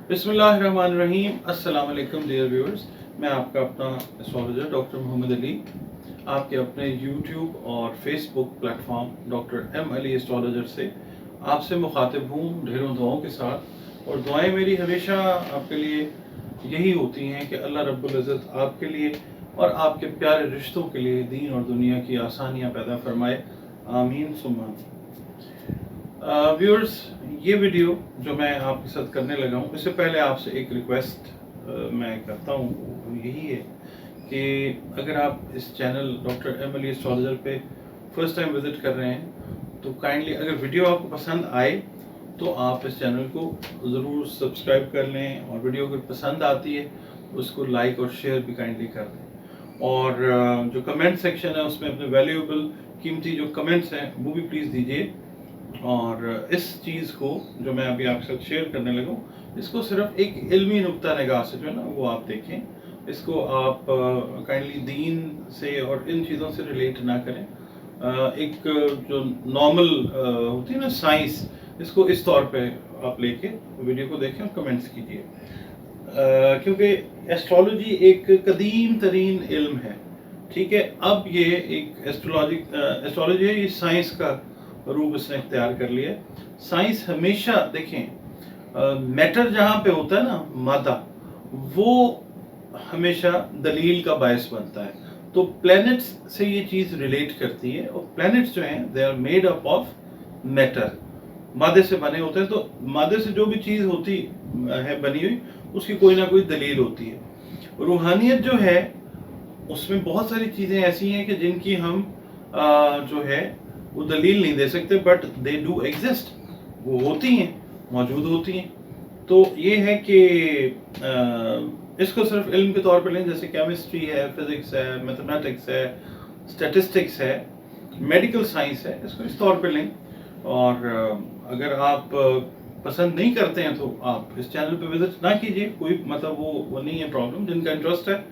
बिस्मिल्लाहिर्रहमानिर्रहीम। अस्सलाम वालेकुम डियर व्यूअर्स, मैं आपका अपना एस्ट्रोलॉजर डॉक्टर मोहम्मद अली आपके अपने यूट्यूब और Facebook platform doctor M Ali astrologer से आपसे मुखातिब हूँ ढेरों दुआओं के साथ। और दुआएं मेरी हमेशा आपके लिए यही होती हैं कि अल्लाह रब्बुल इज़्ज़त आपके लिए और आपके प्यारे रिश्तों के लिए दीन और दुनिया की आसानियाँ पैदा फरमाए, आमीन सुम्मा आमीन। व्यूअर्स, ये वीडियो जो मैं आपके साथ करने लगा हूँ, इससे पहले आपसे एक रिक्वेस्ट मैं करता हूँ, वो यही है कि अगर आप इस channel doctor M Ali astrologer पे फर्स्ट टाइम विजिट कर रहे हैं तो काइंडली अगर वीडियो आपको पसंद आए तो आप इस चैनल को ज़रूर सब्सक्राइब कर लें, और वीडियो अगर पसंद आती है उसको लाइक और शेयर भी काइंडली कर दें। और जो कमेंट सेक्शन है उसमें अपने वैल्यूएबल कीमती जो कमेंट्स हैं वो भी प्लीज़ दीजिए। और इस चीज़ को जो मैं अभी आपके साथ शेयर करने लगा हूँ, इसको सिर्फ एक इल्मी नुक्ता निगाह से जो है ना वो आप देखें। इसको आप काइंडली दीन से और इन चीज़ों से रिलेट ना करें। एक जो नॉर्मल होती है ना साइंस, इसको इस तौर पे आप लेके वीडियो को देखें और कमेंट्स कीजिए। क्योंकि एस्ट्रोलॉजी एक कदीम तरीन इल्म है, ठीक है। अब ये एक एस्ट्रोलॉजी है, ये साइंस का रूप इसने इख्तियार कर लिया। साइंस हमेशा देखें मैटर जहाँ पे होता है ना, मादा, वो हमेशा दलील का बायस बनता है। तो प्लैनेट्स से ये चीज़ रिलेट करती है, और प्लैनेट्स जो हैं they are made up of matter, मादे से बने होते हैं। तो मादे से जो भी चीज़ होती है बनी हुई, उसकी कोई ना कोई दलील होती है। रूहानियत जो है उसमें बहुत सारी चीज़ें ऐसी हैं कि जिनकी हम जो है वो दलील नहीं दे सकते, बट दे डू एग्जिस्ट, वो होती हैं, मौजूद होती हैं। तो ये है कि इसको सिर्फ इल्म के तौर पे लें, जैसे केमिस्ट्री है, फिजिक्स है, मैथमेटिक्स है, स्टैटिस्टिक्स है, मेडिकल साइंस है, इसको इस तौर पे लें। और अगर आप पसंद नहीं करते हैं तो आप इस चैनल पे विजिट ना कीजिए, कोई मतलब वो नहीं है प्रॉब्लम। जिनका इंटरेस्ट है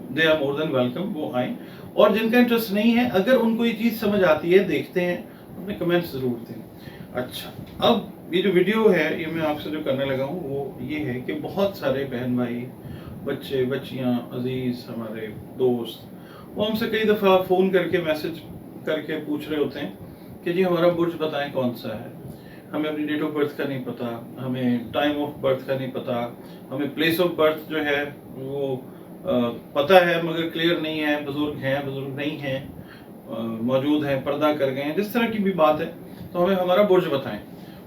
they are more than welcome, वो आएँ। और जिनका इंटरेस्ट नहीं है, अगर उनको ये चीज़ समझ आती है, देखते हैं, अपने कमेंट्स ज़रूर दें। अच्छा, अब ये जो वीडियो है ये मैं आपसे जो करने लगा हूँ वो ये है कि बहुत सारे बहन भाई, बच्चे बच्चियाँ, अजीज़, हमारे दोस्त, वो हमसे कई दफ़ा फ़ोन करके मैसेज करके पूछ रहे होते हैं कि जी हमारा बुर्ज बताएं कौन सा है, हमें अपनी डेट ऑफ बर्थ का नहीं पता, हमें टाइम ऑफ बर्थ का नहीं पता, हमें प्लेस ऑफ बर्थ जो है वो पता है मगर क्लियर नहीं है, बुजुर्ग हैं, बुजुर्ग नहीं हैं, मौजूद हैं, पर्दा कर गए हैं, जिस तरह की भी बात है, तो हमें हमारा बुर्ज बताएं।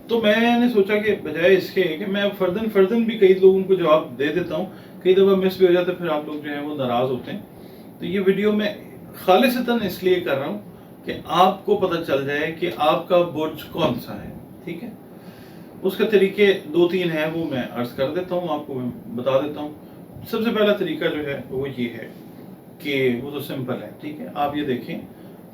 तो मैंने सोचा कि बजाय इसके कि मैं फर्दन भी कई लोगों को जवाब दे देता हूँ, कई दफ़ा मिस भी हो जाता है, फिर आप लोग जो हैं वो नाराज़ होते हैं। तो ये वीडियो मैं खालिसतन इसलिए कर रहा हूँ कि आपको पता चल जाए कि आपका बुर्ज कौन सा है, ठीक है। उसके तरीके 2-3 हैं, वो मैं अर्ज कर देता हूँ, आपको मैं बता देता हूँ। सबसे पहला तरीका जो है वो ये है कि वो तो सिंपल है, ठीक है। आप ये देखें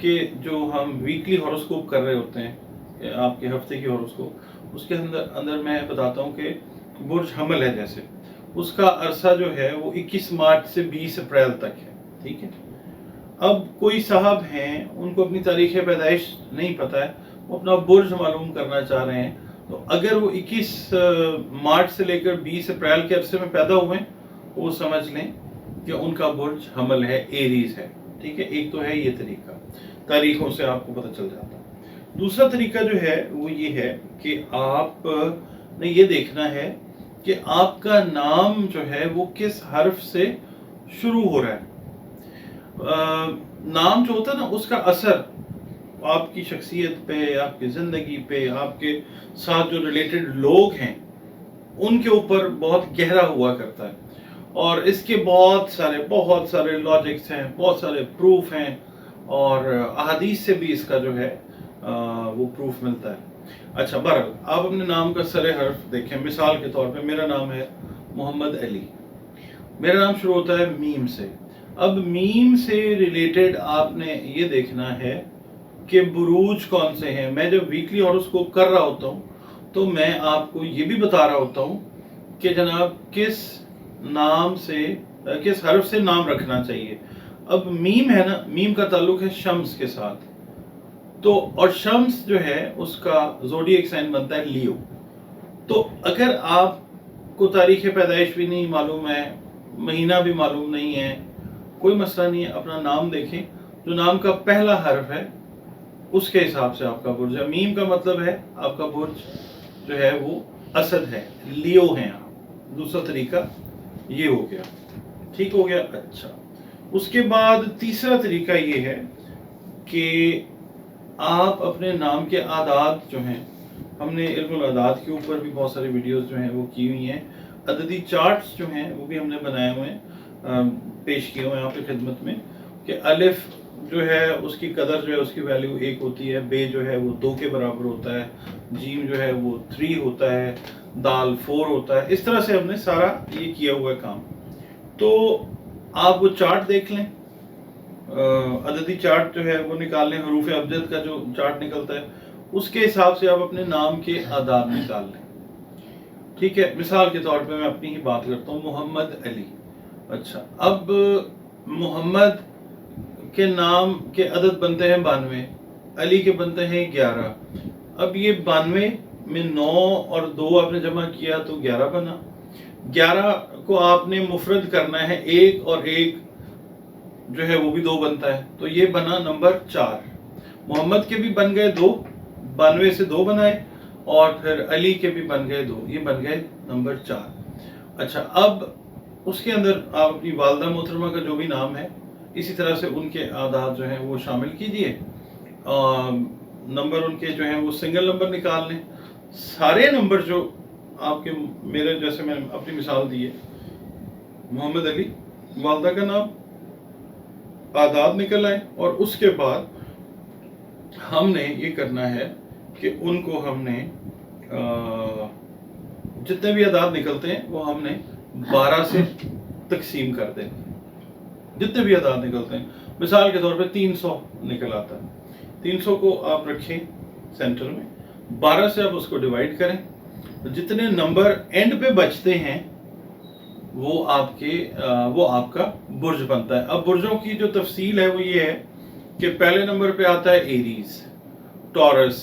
कि जो हम वीकली हॉरोस्कोप कर रहे होते हैं, आपके हफ्ते की हॉरोस्कोप, उसके अंदर मैं बताता हूँ कि बुर्ज हमल है, जैसे उसका अरसा जो है वो 21 मार्च से 20 अप्रैल तक है, ठीक है। अब कोई साहब हैं, उनको अपनी तारीख़ पैदाइश नहीं पता है, वो अपना बुर्ज मालूम करना चाह रहे हैं। तो अगर वो 21 मार्च से लेकर 20 अप्रैल के अरसे में पैदा हुए, वो समझ लें कि उनका बुर्ज हमल है, एरीज है, ठीक है। एक तो है ये तरीका, तारीखों से आपको पता चल जाता है। दूसरा तरीका जो है वो ये है कि आप ने ये देखना है कि आपका नाम जो है वो किस हर्फ से शुरू हो रहा है। नाम जो होता है ना, उसका असर आपकी शख्सियत पे, आपकी ज़िंदगी पे, आपके साथ जो रिलेटेड लोग हैं उनके ऊपर बहुत गहरा हुआ करता है। और इसके बहुत सारे लॉजिक्स हैं, बहुत सारे प्रूफ हैं, और अहादीस से भी इसका जो है वो प्रूफ मिलता है। अच्छा, बहरहाल आप अपने नाम का सरे हर्फ देखें। मिसाल के तौर पे मेरा नाम है मोहम्मद अली, मेरा नाम शुरू होता है मीम से। अब मीम से रिलेटेड आपने ये देखना है कि बुरूज कौन से हैं। मैं जब वीकली हॉरोस्कोप कर रहा होता हूँ तो मैं आपको ये भी बता रहा होता हूँ कि जनाब किस नाम से, किस हर्फ से नाम रखना चाहिए। अब मीम है ना, मीम का ताल्लुक है शम्स के साथ, तो और शम्स जो है उसका ज़ोडिएक साइन बनता है लियो। तो अगर आप को तारीख़ पैदाइश भी नहीं मालूम है, महीना भी मालूम नहीं है, कोई मसला नहीं है, अपना नाम देखें, जो नाम का पहला हर्फ है उसके हिसाब से आपका बुर्ज है। मीम का मतलब है आपका बुर्ज जो है वो असद है, लियो हैं आप। दूसरा तरीका ये हो गया, ठीक हो गया। अच्छा, उसके बाद तीसरा तरीका ये है कि आप अपने नाम के आदात जो हैं, हमने इल्मुल आदात के ऊपर भी बहुत सारी वीडियोस जो हैं वो की हुई हैं, अददी चार्ट्स जो हैं वो भी हमने बनाए हुए हैं, पेश किए हुए हैं यहाँ पे खिदमत में, कि अलिफ जो है उसकी कदर जो है उसकी वैल्यू 1 होती है, बे जो है वो 2 के बराबर होता है, जीम जो है वो 3 होता है, दाल 4 होता है। इस तरह से हमने सारा ये किया हुआ काम। तो आप वो चार्ट देख लें, अददी चार्ट जो है वो निकाल लें, हरूफ अबजद का जो चार्ट निकलता है उसके हिसाब से आप अपने नाम के आदाब निकाल लें, ठीक है। मिसाल के तौर पे मैं अपनी ही बात करता हूँ, मोहम्मद अली। अच्छा, अब मोहम्मद के नाम के अदद बनते हैं 92, अली के बनते हैं 11। अब ये 92 में 9 और 2 आपने जमा किया तो 11 बना। 11 को आपने मुफरद करना है, 1 और 1 जो है वो भी 2 बनता है, तो ये बना नंबर 4। मोहम्मद के भी बन गए 2, 92 से 2 बनाए, और फिर अली के भी बन गए 2, ये बन गए नंबर 4। अच्छा, अब उसके अंदर आप अपनी वालदा मोहतरमा का जो भी नाम है इसी तरह से उनके आदात जो हैं वो शामिल कीजिए, नंबर उनके जो हैं वो सिंगल नंबर निकाल लें। सारे नंबर जो आपके, मेरे जैसे मैंने अपनी मिसाल दी है, मोहम्मद अली, वालदा का नाम, आदात निकल आए, और उसके बाद हमने ये करना है कि उनको हमने जितने भी आदात निकलते हैं वो हमने 12 से तकसीम कर दें। जितने भी आदात निकलते हैं, मिसाल के तौर पे 300 निकल आता है, 300 को आप रखें सेंटर में, 12 से आप उसको डिवाइड करें, तो जितने नंबर एंड पे बचते हैं वो आपका बुर्ज बनता है। अब बुर्जों की जो तफसील है वो ये है कि पहले नंबर पे आता है Aries, Taurus,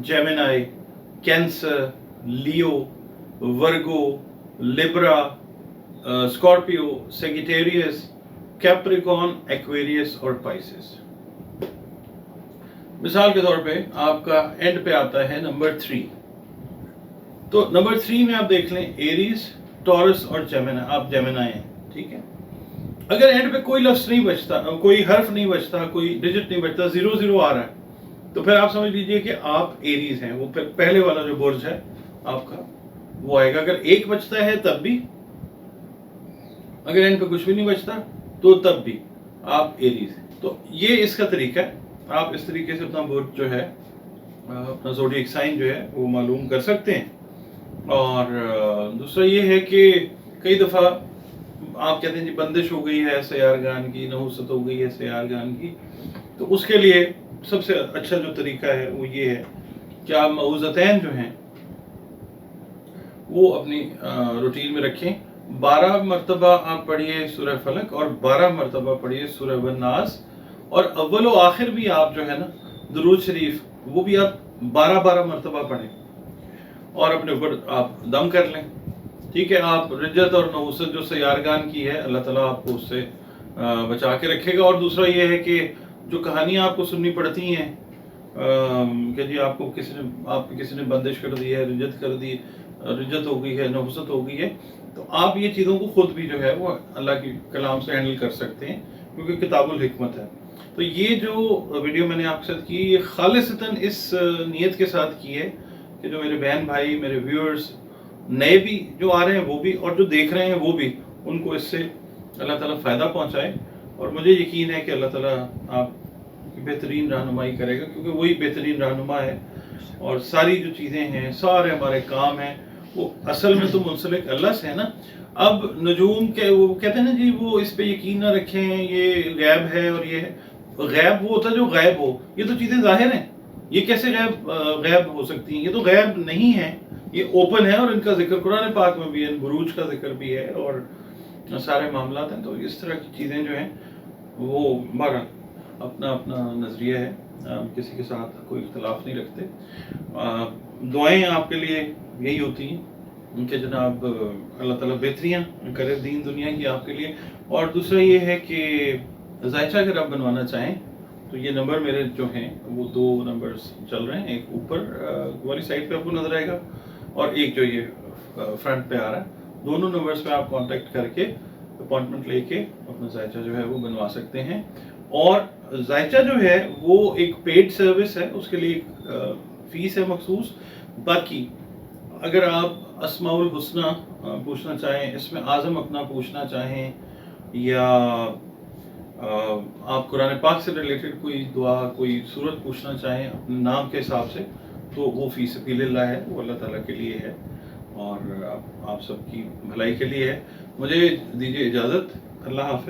Gemini, Cancer, Leo, Virgo, Libra, Scorpio, Sagittarius, Capricorn, Aquarius और पाइसेस। मिसाल के तौर पे आपका एंड पे आता है नंबर 3, तो नंबर 3 में आप देख लें एरीज, टॉरस और जेमिना, आप जेमिनाई हैं, ठीक है। अगर एंड पे कोई लफ्ज नहीं बचता, कोई हर्फ नहीं बचता, कोई डिजिट नहीं बचता, 0 आ रहा है, तो फिर आप समझ लीजिए कि आप एरीज हैं, वो पहले वाला जो बुर्ज है आपका वो आएगा। अगर 1 बचता है तब भी, अगर एंड पे कुछ भी नहीं बचता तो तब भी आप एरीज हैं। तो ये इसका तरीका है, आप इस तरीके से अपना बुर्ज जो है, अपना ज़ोडिएक साइन जो है वो मालूम कर सकते हैं। और दूसरा ये है कि कई दफ़ा आप कहते हैं जी बंदिश हो गई है सयारगान की, नहुसत हो गई है सयारगान की, तो उसके लिए सबसे अच्छा जो तरीका है वो ये है कि आप मऊज़तैन जो हैं वो अपनी रूटीन में रखें। 12 मरतबा आप पढ़िए सूरह फलक और 12 मरतबा पढ़िए सूरह वन्नास, और अव्वल व आखिर भी आप जो है ना दुरूद शरीफ वो भी आप 12 मरतबा पढ़ें, और अपने ऊपर आप दम कर लें, ठीक है। आप रिज्जत और नहुसत जो सयारगान की है अल्लाह ताला आपको उससे बचा के रखेगा। और दूसरा ये है कि जो कहानियाँ आपको सुननी पड़ती हैं कि जी आपको किसी ने बंदिश कर दी है, रिज्जत हो गई है, नहुसत हो गई है, तो आप ये चीज़ों को खुद भी जो है वो अल्लाह की कलाम से हैंडल कर सकते हैं, क्योंकि किताबुल हिकमत है। तो ये जो वीडियो मैंने आपके साथ की, ये खालिसतन इस नीयत के साथ की है कि जो मेरे बहन भाई, मेरे व्यूअर्स, नए भी जो आ रहे हैं वो भी, और जो देख रहे हैं वो भी, उनको इससे अल्लाह ताला फ़ायदा पहुंचाए। और मुझे यकीन है कि अल्लाह ताला आपकी बेहतरीन रहनुमाई करेगा, क्योंकि वही बेहतरीन रहनुमा है। और सारी जो चीज़ें हैं, सारे हमारे काम हैं, वो असल में तो मुंसलिक अल्लाह से है ना। अब नजूम के वो कहते हैं ना जी, वो इस पे यकीन ना रखें, ये गैब है और ये है। गैब वो होता है जो गैब हो, ये तो चीज़ें ज़ाहिर हैं, ये कैसे गैब हो सकती हैं? ये तो गैब नहीं है, ये ओपन है, और इनका जिक्र कुरान पाक में भी है, बुरूज का जिक्र भी है, और सारे मामलात हैं। तो इस तरह की चीज़ें जो हैं वो हमारा अपना अपना नज़रिया है, किसी के साथ कोई इख्तलाफ नहीं रखते। दुआएं आपके लिए यही होती हैं कि जनाब अल्लाह ताला बेहतरियाँ करे दीन दुनिया की आपके लिए। और दूसरा ये है कि जायचा अगर आप बनवाना चाहें तो ये नंबर मेरे जो हैं वो 2 नंबर्स चल रहे हैं, एक ऊपर वाली साइड पे आपको नज़र आएगा और एक जो ये फ्रंट पे आ रहा है। दोनों नंबर्स पे आप कांटेक्ट करके अपॉइंटमेंट लेके अपना जायचा जो है वो बनवा सकते हैं। और जायचा जो है वो एक पेड सर्विस है, उसके लिए एक फीस है मखसूस। बाकी अगर आप अस्माउल हुस्ना पूछना चाहें, इसमें आज़म अपना पूछना चाहें, या आप कुरान पाक से रिलेटेड कोई दुआ कोई सूरत पूछना चाहें अपने नाम के हिसाब से, तो वो फ़ी सबीलिल्लाह है, वो अल्लाह ताला के लिए है और आप सबकी भलाई के लिए है। मुझे दीजिए इजाज़त, अल्लाह हाफ़िज़।